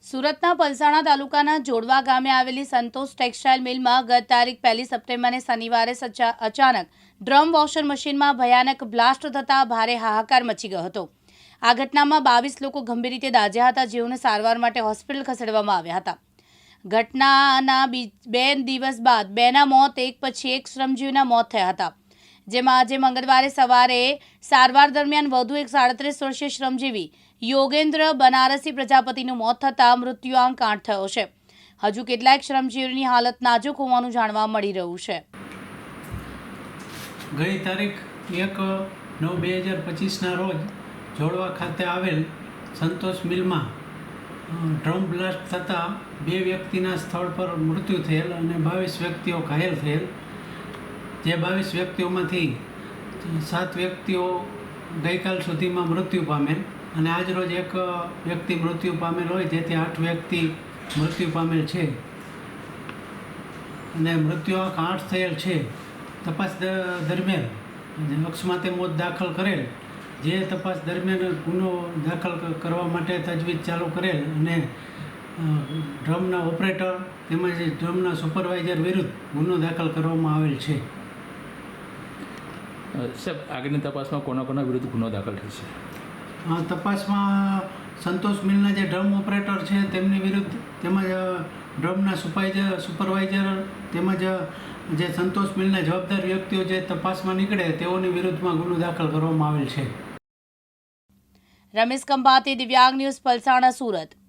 સુરતના પલસાણા તાલુકાના જોડવા ગામે આવેલી સંતોષ ટેક્સટાઇલ મિલમાં ગત તારીખ 1 સપ્ટેમ્બરને શનિવારે અચાનક ડ્રમ વોશર મશીનમાં ભયાનક બ્લાસ્ટ થતાં ભારે હાહાકાર મચી ગયો હતો। આ ઘટનામાં 22 લોકો ગંભીર રીતે દાઝ્યા હતા, જેઓને સારવાર માટે હોસ્પિટલ ખસેડવામાં આવ્યા હતા। ઘટનાના 2 દિવસ બાદ 2ના મોત એક પછી એક શ્રમજીવીના મોત થયા હતા, જેમાં આજે મંગળવારે સવારે સારવાર દરમિયાન વધુ એક 37 વર્ષીય શ્રમજીવી યોગેન્દ્ર બનારસી પ્રજાપતિનું મોત થતાં મૃત્યુઆંક 8 થયો છે। હજુ કેટલાક શ્રમજીવીની હાલત નાજુક હોવાનું જાણવા મળી રહ્યું છે। ગઈ તારીખ 1/9/2025ના રોજ જોડવા ખાતે આવેલ સંતોષ મિલમાં ડ્રમ બ્લાસ્ટ થતાં 2 વ્યક્તિના સ્થળ પર મૃત્યુ થયેલ અને 22 વ્યક્તિઓ ઘાયલ થયેલ। જે 22 વ્યક્તિઓમાંથી 7 વ્યક્તિઓ ગઈકાલ સુધીમાં મૃત્યુ પામેલ અને આજ રોજ એક વ્યક્તિ મૃત્યુ પામેલ હોય, જેથી 8 વ્યક્તિ મૃત્યુ પામેલ છે અને મૃત્યુઆંક 8 થયેલ છે। તપાસ દરમિયાન અકસ્માતે મોત દાખલ કરેલ, જે તપાસ દરમિયાન ગુનો દાખલ કરવા માટે તજવીજ ચાલુ કરેલ અને ડ્રમના ઓપરેટર તેમજ ડ્રમના સુપરવાઇઝર વિરુદ્ધ ગુનો દાખલ કરવામાં આવેલ છે। સાહેબ, આગળની તપાસમાં કોના વિરુદ્ધ ગુનો દાખલ થશે? તપાસમાં સંતોષ મિલના જે ડ્રમ ઓપરેટર છે તેમની વિરુદ્ધ, તેમજ ડ્રમના સુપરવાઇઝર તેમજ જે સંતોષ મિલના જવાબદાર વ્યક્તિઓ જે તપાસમાં નીકળે તેઓની વિરુદ્ધમાં ગુનો દાખલ કરવામાં આવેલ છે। રમેશ કંભાતી, દિવ્યાંગ ન્યૂઝ, પલસાણા, સુરત।